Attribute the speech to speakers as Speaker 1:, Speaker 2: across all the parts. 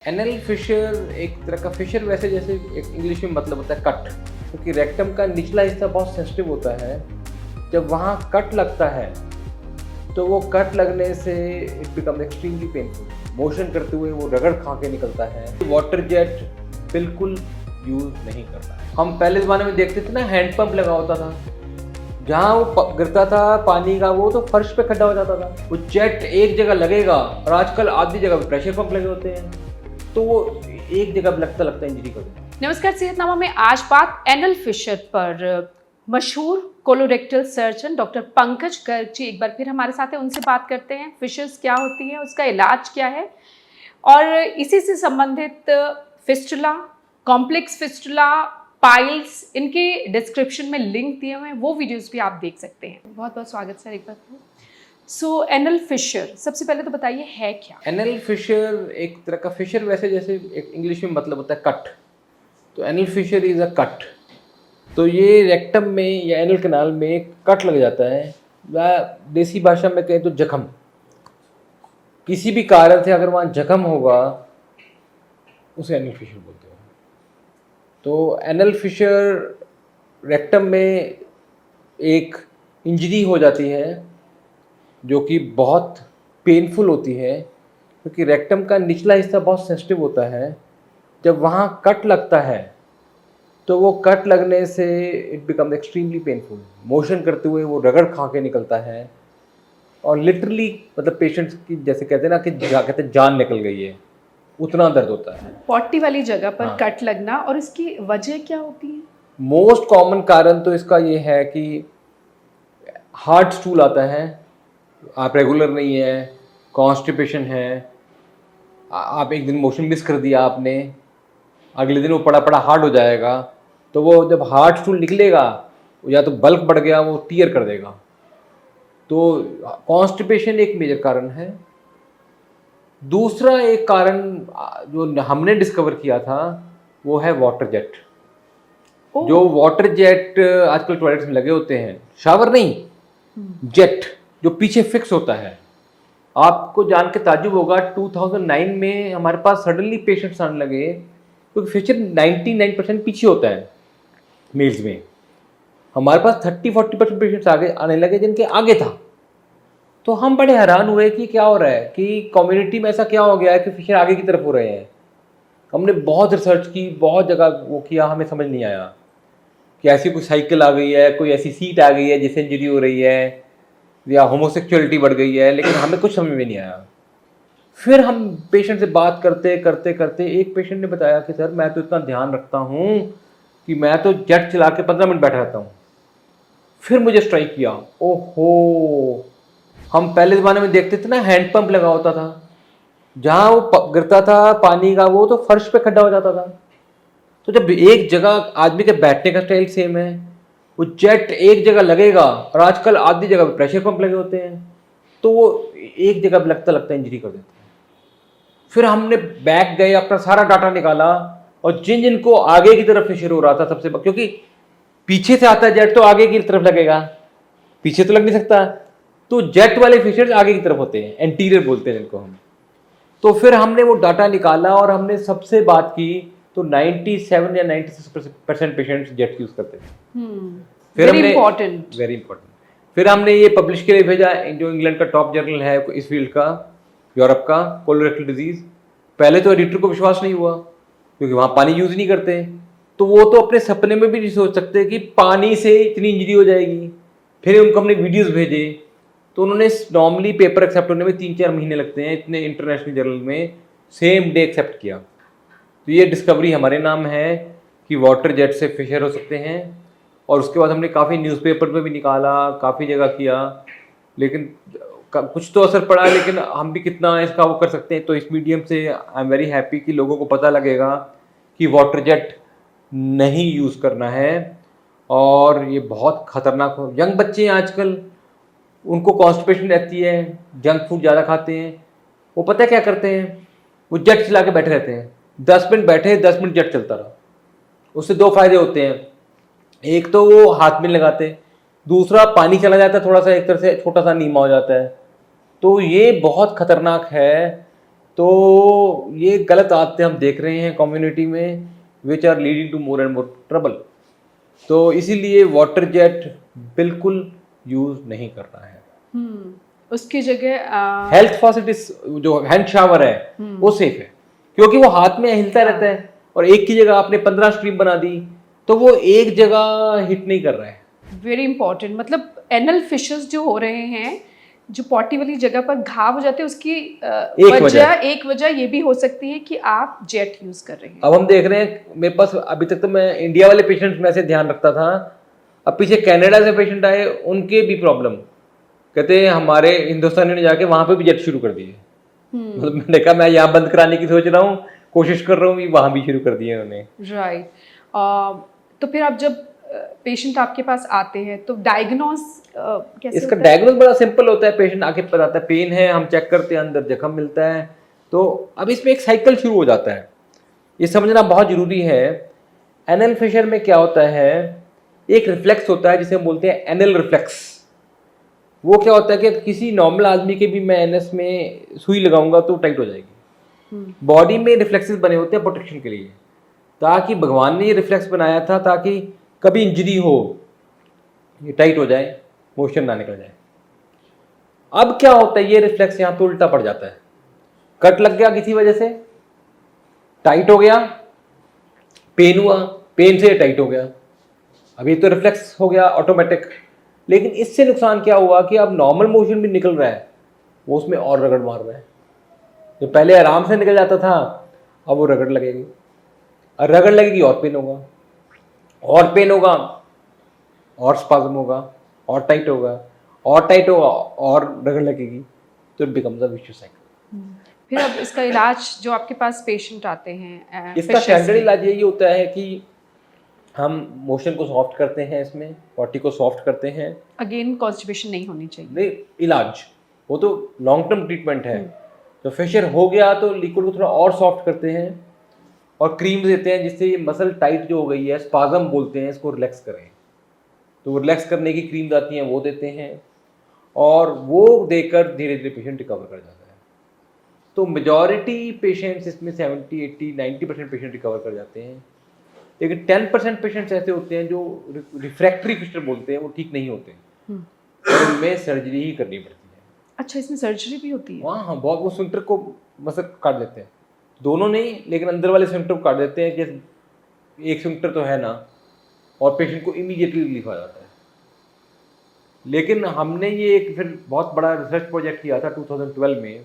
Speaker 1: Anal fissure एक तरह का फिशर वैसे जैसे एक इंग्लिश में मतलब होता है कट, क्योंकि रेक्टम का निचला हिस्सा बहुत सेंसिटिव होता है। जब वहाँ कट लगता है तो वो कट लगने से it become extremely painful. Motion करते हुए वो रगड़ खा के निकलता है। वाटर जेट बिल्कुल यूज़ नहीं करना है। हम पहले ज़माने में देखते थे ना, हैंड पंप लगा होता था, जहाँ वो गिरता था पानी का वो तो फर्श पे खड्डा हो जाता था। वो जेट एक जगह लगेगा और आजकल आधी जगह प्रेशर पंप लगे होते हैं, तो वो एक जगह लगता इंजरी कर देता है।
Speaker 2: नमस्कार, सेहतनामा में आज बात एनल फिशर पर। मशहूर colorectal surgeon doctor Pankaj Garg ji एक बार फिर हमारे साथ हैं, उनसे बात करते हैं फिशर्स क्या होती है, उसका इलाज क्या है और इसी से संबंधित फिस्टुला, कॉम्प्लेक्स फिस्टुला, पाइल्स, इनके डिस्क्रिप्शन में लिंक दिए हुए हैं, वो वीडियोस भी आप देख सकते हैं। बहुत बहुत स्वागत सर एक बार फिर। सो एनल फिशर, सबसे पहले तो बताइए है क्या?
Speaker 1: एनल फिशर एक तरह का फिशर वैसे जैसे एक इंग्लिश में मतलब होता है कट, तो anal fissure is a cut. तो ये रेक्टम में या एनल कैनाल में कट लग जाता है, या देसी भाषा में कहें तो जख्म। किसी भी कारण से अगर वहाँ जख्म होगा उसे एनल फिशर बोलते हैं। तो एनल फिशर रेक्टम में एक इंजरी हो जाती है जो कि बहुत पेनफुल होती है, क्योंकि रेक्टम का निचला हिस्सा बहुत सेंसिटिव होता है। जब वहाँ कट लगता है तो वो कट लगने से it become extremely painful. Motion करते हुए वो रगड़ खा के निकलता है और लिटरली मतलब पेशेंट्स की जैसे कहते हैं ना कि कहते हैं जान निकल गई है, उतना दर्द होता है।
Speaker 2: पॉटी वाली जगह पर
Speaker 1: हाँ।
Speaker 2: कट लगना, और इसकी वजह क्या होती है?
Speaker 1: मोस्ट कॉमन कारण तो इसका ये है कि हार्ड स्टूल आता है, आप रेगुलर नहीं है, कॉन्स्टिपेशन है, आप एक दिन मोशन मिस कर दिया आपने, अगले दिन वो पड़ा पड़ा हार्ड हो जाएगा। तो वो जब हार्ड स्टूल निकलेगा या तो बल्क बढ़ गया, वो टीयर कर देगा। तो कॉन्स्टिपेशन एक मेजर कारण है। दूसरा एक कारण जो हमने डिस्कवर किया था वो है वाटर जेट। जो वाटर जेट आजकल टॉयलेट्स में लगे होते हैं, शावर नहीं, जेट जो पीछे फिक्स होता है। आपको जान के ताज्जुब होगा, 2009 में हमारे पास सडनली पेशेंट्स आने लगे, क्योंकि फिशर 99% पीछे होता है मेल्स में। हमारे पास 30-40% पेशेंट्स आगे आने लगे जिनके आगे था। तो हम बड़े हैरान हुए कि क्या हो रहा है, कि कम्युनिटी में ऐसा क्या हो गया है कि फिशर आगे की तरफ हो रहे हैं। हमने बहुत रिसर्च की, बहुत जगह वो किया, हमें समझ नहीं आया कि ऐसी कोई साइकिल आ गई है, कोई ऐसी सीट आ गई है जिससे इंजरी हो रही है, या होमोसेक्सुअलिटी बढ़ गई है, लेकिन हमें कुछ समझ में नहीं आया। फिर हम पेशेंट से बात करते करते करते एक पेशेंट ने बताया कि सर मैं तो इतना ध्यान रखता हूँ कि मैं तो जेट चला के 15 मिनट बैठा रहता हूँ। फिर मुझे स्ट्राइक किया, ओहो, हम पहले ज़माने में देखते थे ना, हैंड पंप लगा होता था, जहाँ वो गिरता था पानी का वो तो फर्श पे खड्डा हो जाता था। तो जब एक जगह आदमी के बैठने का स्टाइल सेम है, वो जेट एक जगह लगेगा और आजकल आधी जगह प्रेशर पंप लगे होते हैं, तो वो एक जगह लगता इंजरी कर देता है। फिर हमने बैक गए, अपना सारा डाटा निकाला, और जिन जिनको आगे की तरफ फिशर हो रहा था सबसे, क्योंकि पीछे से आता है जेट तो आगे की तरफ लगेगा, पीछे तो लग नहीं सकता, तो जेट वाले फिशर आगे की तरफ होते हैं, एंटीरियर बोलते हैं जिनको हम। तो फिर हमने वो डाटा निकाला और हमने सबसे बात की, तो 97 या 96% पेशेंट्स जेट यूज करते थे। फिर
Speaker 2: वेरी
Speaker 1: हमने
Speaker 2: इंपॉर्टेंट
Speaker 1: फिर हमने ये पब्लिश के लिए भेजा, जो इंग्लैंड का टॉप जर्नल है इस फील्ड का, यूरोप का, कोलोरेक्टल डिजीज। पहले तो एडिटर को विश्वास नहीं हुआ, क्योंकि वहाँ पानी यूज नहीं करते, तो वो तो अपने सपने में भी नहीं सोच सकते कि पानी से इतनी इंजरी हो जाएगी। फिर उनको हमने वीडियोस भेजे, तो उन्होंने नॉर्मली पेपर एक्सेप्ट होने में 3-4 महीने लगते हैं, इतने इंटरनेशनल जर्नल में सेम डे एक्सेप्ट किया। तो ये डिस्कवरी हमारे नाम है कि वाटर जेट से फिशर हो सकते हैं। और उसके बाद हमने काफ़ी न्यूज़पेपर पे भी निकाला, काफ़ी जगह किया, लेकिन कुछ तो असर पड़ा, लेकिन हम भी कितना इसका वो कर सकते हैं। तो इस मीडियम से आई एम वेरी हैप्पी कि लोगों को पता लगेगा कि वाटर जेट नहीं यूज़ करना है, और ये बहुत ख़तरनाक हो। यंग बच्चे हैं आजकल, उनको कॉन्स्टिपेशन रहती है, जंक फूड ज़्यादा खाते हैं, वो पता है क्या करते हैं, वो जेट चला के बैठे रहते हैं। 10 मिनट बैठे, 10 मिनट जेट चलता रहा। उससे 2 फायदे होते हैं, एक तो वो हाथ में लगाते, दूसरा पानी चला जाता है थोड़ा सा, एक तरह से छोटा सा नीमा हो जाता है। तो ये बहुत खतरनाक है तो ये गलत आदतें हम देख रहे हैं कम्युनिटी में, which are leading to more and more trouble. तो इसीलिए वाटर जेट बिल्कुल यूज नहीं करना है।
Speaker 2: उसकी जगह
Speaker 1: हेल्थ फैसिलिटीज जो हैंड शावर है वो सेफ है, क्योंकि वो हाथ में हिलता रहता है, और एक की जगह आपने 15 स्ट्रीम बना दी तो वो एक जगह हिट नहीं कर रहा है।
Speaker 2: वेरी इंपॉर्टेंट, मतलब एनल फिशेस जो हो रहे हैं, जो पॉटी वाली जगह पर घाव हो जाते हैं, उसकी एक वजह ये भी हो सकती है कि आप जेट यूज कर रहे हैं।
Speaker 1: अब हम देख रहे हैं, मेरे पास अभी तक तो मैं इंडिया वाले पेशेंट्स में से ध्यान रखता था, अब पीछे कनाडा से पेशेंट आए, उनके भी प्रॉब्लम, कहते हैं हमारे हिंदुस्तानी ने जाके वहां पे भी जेट शुरू कर दिए। मतलब मैंने कहा मैं यहाँ बंद कराने की सोच रहा हूँ, कोशिश कर रहा हूँ, वहां भी शुरू कर दिए उन्होंने।
Speaker 2: राइट। तो फिर आप जब पेशेंट आपके पास आते हैं तो डायग्नोस कैसे
Speaker 1: इसका
Speaker 2: होता है?
Speaker 1: डायग्नोस बड़ा सिंपल होता है, पेशेंट आके बताता है पेन है, हम चेक करते हैं, अंदर जख्म मिलता है। तो अब इसमें एक साइकिल शुरू हो जाता है, ये समझना बहुत जरूरी है। एनल फिशर में क्या होता है, एक रिफ्लेक्स होता है जिसे हम बोलते हैं एनल रिफ्लेक्स। वो क्या होता है कि किसी नॉर्मल आदमी के भी मैं एनएस में सुई लगाऊंगा तो टाइट हो जाएगी। बॉडी में रिफ्लेक्सेस बने होते हैं प्रोटेक्शन के लिए, ताकि भगवान ने ये रिफ्लेक्स बनाया था ताकि कभी इंजरी हो ये टाइट हो जाए, मोशन ना निकल जाए। अब क्या होता है, ये रिफ्लेक्स यहाँ पे उल्टा पड़ जाता है, कट लग गया किसी वजह से, टाइट हो गया, पेन हुआ, पेन से टाइट हो गया, अभी तो रिफ्लेक्स हो गया ऑटोमेटिक। लेकिन इससे नुकसान क्या हुआ कि अब नॉर्मल मोशन भी निकल रहा है, वो उसमें और रगड़ मार रहा है। जो पहले आराम से निकल जाता था अब वो रगड़ लगेगी, और रगड़ लगेगी और पेन होगा, और पेन होगा, और स्पाज्म होगा, और टाइट होगा, और टाइट होगा, और रगड़ लगेगी, तो it becomes a vicious cycle.
Speaker 2: फिर अब इसका इलाज, जो आपके पास पेशेंट आते हैं
Speaker 1: इसका स्टैंडर्ड इलाज यही होता है कि हम मोशन को सॉफ्ट करते हैं, इसमें बॉडी को सॉफ्ट करते हैं।
Speaker 2: अगेन कॉन्स्टिपेशन नहीं होनी चाहिए।
Speaker 1: नहीं, इलाज वो तो लॉन्ग टर्म ट्रीटमेंट है। तो फिशर हो गया तो लिक्विड को थोड़ा और सॉफ्ट करते हैं और क्रीम देते हैं, जिससे ये मसल टाइट जो हो गई है, स्पाज्म बोलते हैं इसको, रिलैक्स करें। तो रिलैक्स करने की क्रीम आती हैं, वो देते हैं, और वो देकर धीरे धीरे पेशेंट रिकवर कर जाता है। तो मेजॉरिटी पेशेंट्स इसमें 70, 80, 90% पेशेंट रिकवर कर जाते हैं। लेकिन 10% पेशेंट्स ऐसे होते हैं जो रिफ्रैक्टरी फिशर बोलते हैं, वो ठीक नहीं होते, और उनमें सर्जरी ही करनी पड़ती है।
Speaker 2: अच्छा, इसमें सर्जरी भी होती है?
Speaker 1: हाँ, बहुत, वो स्फिंक्टर को मसल काट देते हैं, दोनों नहीं, लेकिन अंदर वाले स्फिंक्टर को काट देते हैं कि एक स्फिंक्टर तो है ना, और पेशेंट को इमीडिएटली रिलीफ आ जाता है। लेकिन हमने ये एक फिर बहुत बड़ा रिसर्च प्रोजेक्ट किया था 2012 में,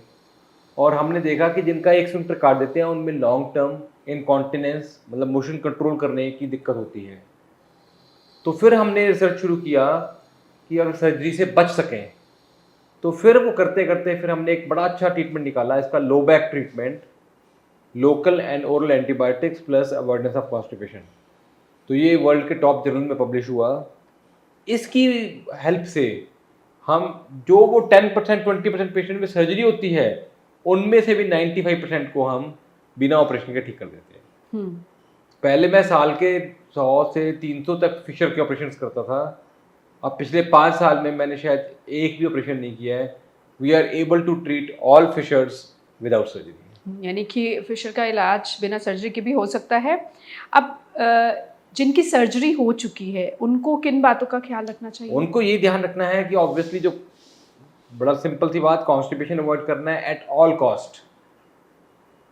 Speaker 1: और हमने देखा कि जिनका एक स्फिंक्टर काट देते हैं उनमें लॉन्ग टर्म इनकॉन्टिनेंस, मतलब मोशन कंट्रोल करने की दिक्कत होती है। तो फिर हमने रिसर्च शुरू किया कि अगर सर्जरी से बच सकें, तो फिर वो करते करते फिर हमने एक बड़ा अच्छा ट्रीटमेंट निकाला, इसका low back treatment, local and oral antibiotics plus avoidance of constipation. तो ये वर्ल्ड के टॉप जर्नल में पब्लिश हुआ। इसकी हेल्प से हम जो वो 10% 20% पेशेंट में सर्जरी होती है, उनमें से भी 95% को हम बिना ऑपरेशन के ठीक कर देते हैं। पहले मैं साल के 100 से 300 तक फिशर के ऑपरेशन करता था, अब पिछले 5 साल में मैंने शायद एक भी ऑपरेशन नहीं किया है। We are able to treat all fissures without surgery.
Speaker 2: यानी कि फिशर का इलाज बिना सर्जरी के भी हो सकता है। अब जिनकी सर्जरी हो चुकी है उनको किन बातों का ख्याल रखना चाहिए?
Speaker 1: उनको ये ध्यान रखना है कि ऑब्वियसली, जो बड़ा सिंपल सी बात, कॉन्स्टिपेशन अवॉइड करना है एट ऑल कॉस्ट।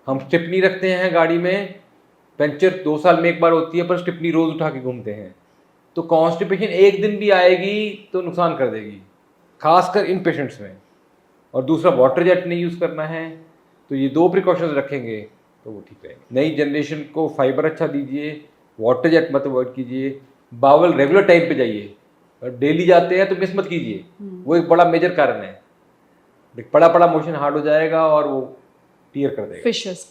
Speaker 1: हम स्टिपनी रखते हैं गाड़ी में, पंचर 2 साल में एक बार होती है, पर स्टिपनी रोज उठा के घूमते हैं, तो कॉन्स्टिपेशन एक दिन भी आएगी तो नुकसान कर देगी, खासकर इन पेशेंट्स में। और दूसरा, वाटर जेट नहीं यूज़ करना है। तो ये 2 प्रिकॉशंस रखेंगे तो वो ठीक रहेंगे। नई जनरेशन को फाइबर अच्छा दीजिए, वाटर जेट मत अवॉइड कीजिए, बावल रेगुलर टाइम पे जाइए, और डेली जाते हैं तो मिस मत कीजिए, वो एक बड़ा मेजर कारण है। पड़ा मोशन हार्ड हो जाएगा और वो टीयर कर देगा।
Speaker 2: फिशर्स